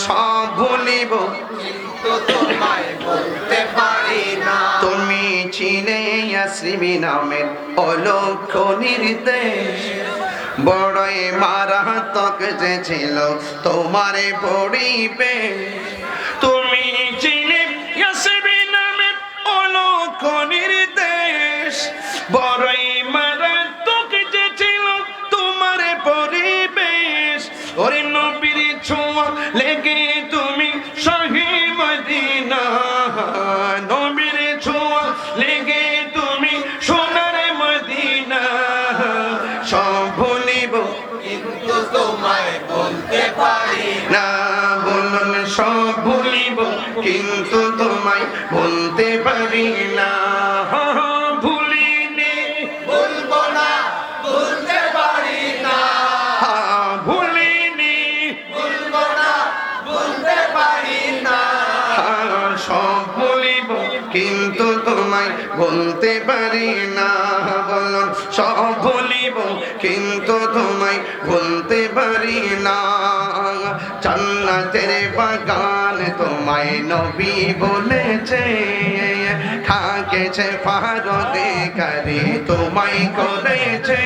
সব ভুলিব কিন্তু তোমায় বলতে পারি না। তুমি ছিলে ইয়াসরিবি নামের অলক্ষ নির্দেশ বড়ই মারাত্মক যে ছিল তোমার পরিবেশ তুমি ছিলে ইয়াসরিবি নামের অলক্ষ নির্দেশ বড়ই মারাত্মক যে ছিল তোমার পরিবেশ ওরে নবীর ছোঁয়া লেগে তুমি শাহে মদিনা নবীর ছোঁয়া লেগে তুমি সোনার মদিনা সব ভুলিব কিন্তু তোমায় বলতে পারি না না। বলুন সব ভুলিব কিন্তু তোমায় বলতে পারি না ভুলিনি বলবো না, বলতে পারি না। ভুলিনি বলবো না, বলতে পারি না। সব ভুলিব কিন্তু তোমায় বলতে পারি না বলুন সব ভুলিব কিন্তু তোমায় বলতে পারি না জান্নাতের বাগান তোমায় নবী বলেছে খাকেছে ফারদে করে তোমায় করেছে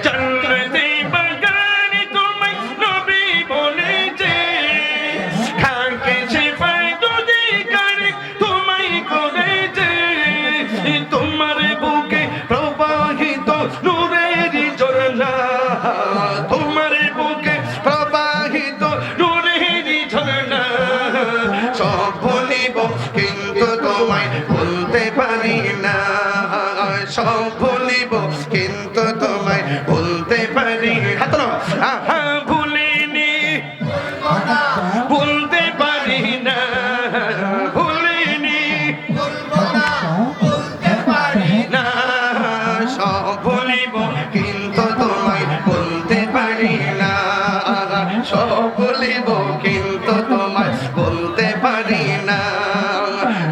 জান্নাতের বাগান তোমায় নবী বলেছে খাকেছে ফারদে করে তোমায় করেছে তোমার বুকে প্রবাহিত নূরের ঝরনা তোমার বুকে প্রবাহিত নূরের ঝরনা সব ভুলিব কিন্তু তোমায় বলতে পারি না সব ভুলিব কিন্তু তোমায় বলতে পারি হাত ভুলিনি বলবো না, বলতে পারি না ভুলিনি বলবো না, বলতে পারি না। না সব ভুলিব কিন্তু তোমায় বলতে পারি না সব ভুলিব কিন্তু তোমায় বলতে পারি না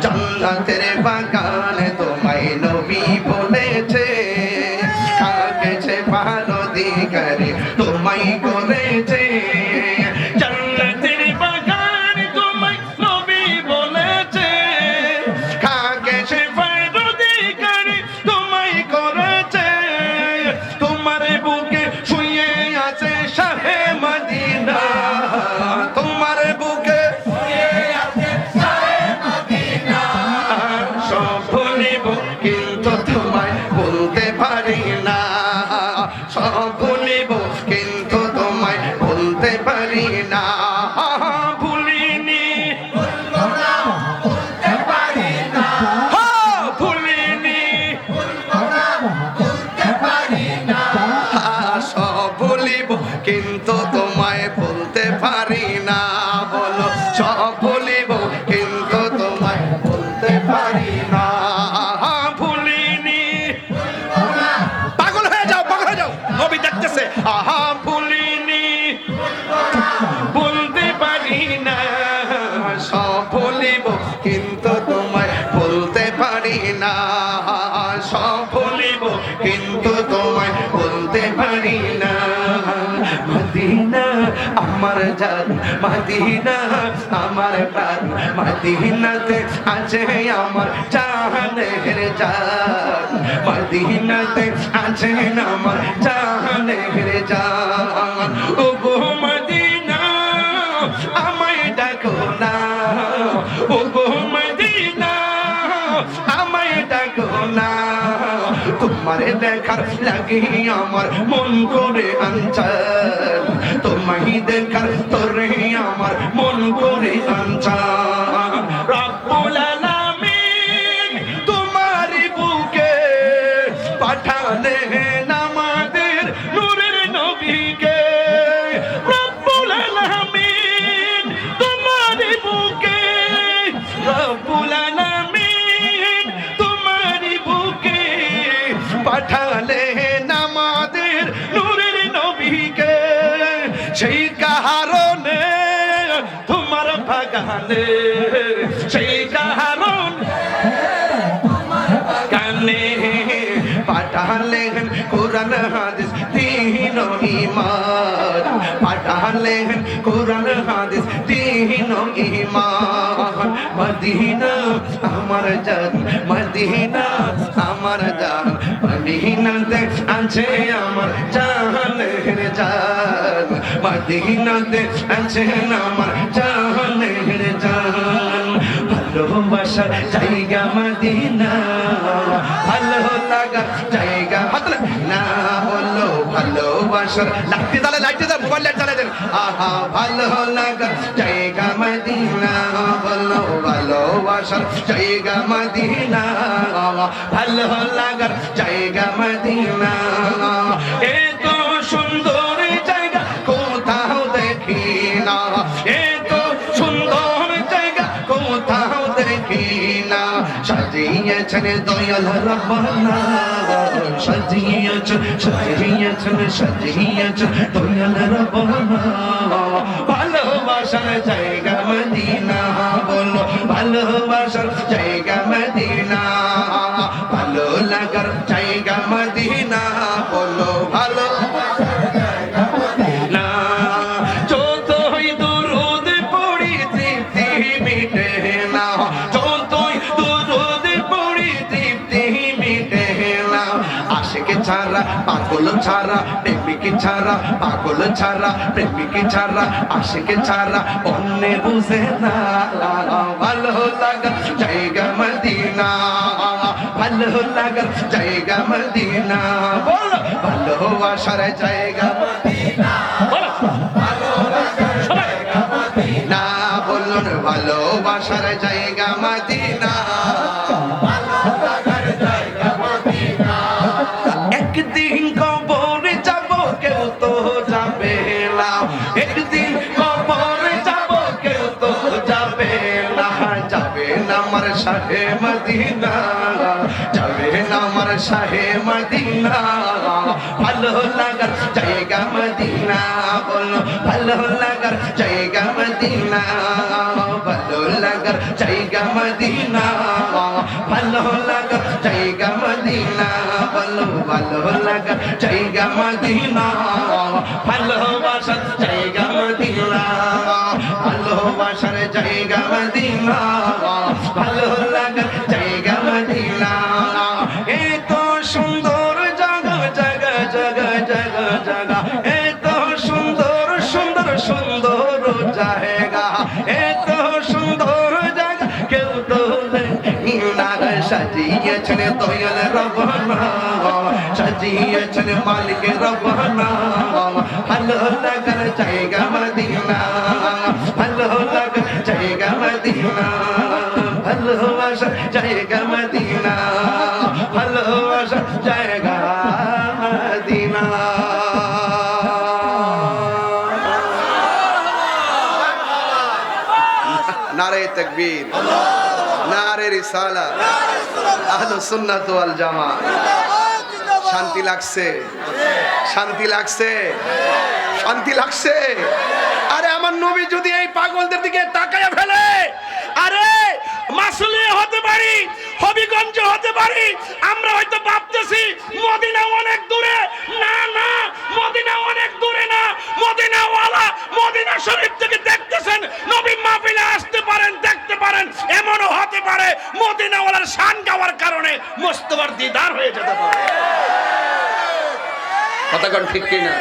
জান্নাতের বাগান তোমায় নবী বলেছে খাকেছে পারদি করে তোমায় করেছে জান্নাতের বাগান তোমায় নবী বলেছে খাকেছে পারদি করে তোমায় করেছে তোমার বুকে শুয়ে আছে শাহে মদিনা তোমার বুকে শুয়ে আছে শাহে মদিনা। সব ভুলিব কিন্তু তোমায় বলতে পারি না সব ভুলিব কিন্তু তোমায় বলতে পারি না ভুলিনি বলবো না, বলতে পারি না। ভুলিনি বলবো না, বলতে পারি না। সব ভুলিব কিন্তু তোমায় বলতে পারি না বলো সব ভুলিব কিন্তু তোমায় বলতে পারি না ভুলিনি বলবো না, পাগল হয়ে যাও নবী দেখতেছে ভুলিনি বলবো না, বলতে পারি না সব ভুলিব কিন্তু তোমায় বলতে পারি না সব ভুলিব কিন্তু তোমায় বলতে পারি না মদিনা আমার জান মদিনা আমার প্রাণ মদিনাতে আছে আমার জানের জান মদিনাতে আছে আমার জানের জান ও গো মদিনা আমায় ডাকো না ও গো মদিনা আমায় ডাকো না তোমার দেখার লাগি আমার মন করে আনচান তোমায় দেখার তোরে আমার মন করে আনচান রব্বুল আলামিন তোমার বুকে পাঠালেন আমাদের নূরের নবীকে রব্বুল আলামিন তোমার বুকে রব্বুল আলামিন তোমার বুকে পাঠালেন আমাদের নূরের নবীকে সেই কারণে তোমার বাগানে সেই কারণে কানে পাঠালেন কোরআন হাদিস দীন ও ঈমান পাঠালেন কোরআন হাদিস দীন ও ঈমান মদিনা আমার জান মদিনা আমার জান মদিনাতে আছে আমার জানের জান মদিনাতে আছে আমার জানের জান ভালোবাসার জায়গা মদিনা ভালো লাগা জায়গা না বলো ভালোবাসার লাগতে তাহলে লাইটে দাও মোবাইল লাইট জ্বালিয়ে দেন আহা ভালো লাগা জায়গা মদিনা বলো ভালোবাসার জায়গা মদিনা ভালো লাগার জায়গা মদিনা এত সুন্দর জায়গা কোথাও দেখি না এত সুন্দর জায়গা কোথাও দেখি না সাজিয়েছেন দয়াল রব্বানা সাজিয়েছেন সাজিয়েছেন সাজিয়েছেন দয়াল রব্বানা ভালোবাসার জায়গা মদিনা বলো ভালোবাসার জায়গা মদিনা ভালো লাগার জায়গা মদিনা বলো ভালো না যতই দুরুদ পড়ি তৃপ্তি মিটে না যতই দুরুদ পড়ি তৃপ্তি মিটে না আশিক ছাড়া পাগল ছাড়া প্রেমিক ছাড়া পাগল ছাড়া প্রেমিক ছাড়া আশিক ছাড়া অন্য বুঝে না ভালো লাগা জায়গা মদিনা ভালো লাগার জায়গা মদিনা বলো ভালোবাসার জায়গা মদিনা না বলুন ভালোবাসার জায়গা মদিনা একদিন কবরে যাব কেউ তো যাবে না একদিন কবরে যাব কেউ তো যাবে না যাবে না আমার শাহে মদিনা যাবে না আমার শাহে মদিনা ভালো লাগার জায়গা মদিনা বলো ভালো লাগার জায়গা মদিনা ভালো লাগার জায়গা মদিনা ভালো লাগার জায়গা মদিনা বলো ভালো লাগার জায়গা মদিনা ভালোবাসার জায়গা মদিনা ভালোবাসার জায়গা মদিনা ভালো লাগার জায়গা মদিনা এত সুন্দর জায়গা জায়গা জায়গা জায়গা জায়গা এত সুন্দর সুন্দর সুন্দর জায়গা এত সুন্দর জায়গা কেউ তো না সাজিয়েছেন দয়াল রব্বানা সাজিয়েছেন মালিক রব্বানা ভালো লাগার জায়গা মদিনা ভালো লাগার জায়গা মদিনা ভালোবাসার জায়গা মদিনা ভালোবাসার জায়গা মদিনা নারে তাকবীর নারে রিসালাত আহলুস সুন্নাত ওয়াল জামাত শান্তি লাগছে শান্তি লাগছে শান্তি লাগছে আরে আমার নবী যদি এই পাগলদের দিকে তাকায়া ফেলে আরে মাসুলিয়া হতে পারি হবিগঞ্জ হতে পারি আমরা হয়তো ভাবতেছি মদিনা অনেক দূরে না না মদিনা অনেক দূরে না মদিনাওয়ালা মদিনা শরীফ থেকে দেখতেছেন নবী মাহফিলে আসতে পারেন দেখতে পারেন এমনও হতে পারে মদিনাওয়ালার শান গাওয়ার কারণে মোস্তফার দিদার হয়ে যেতে পারে কথা কোন ঠিক কিনা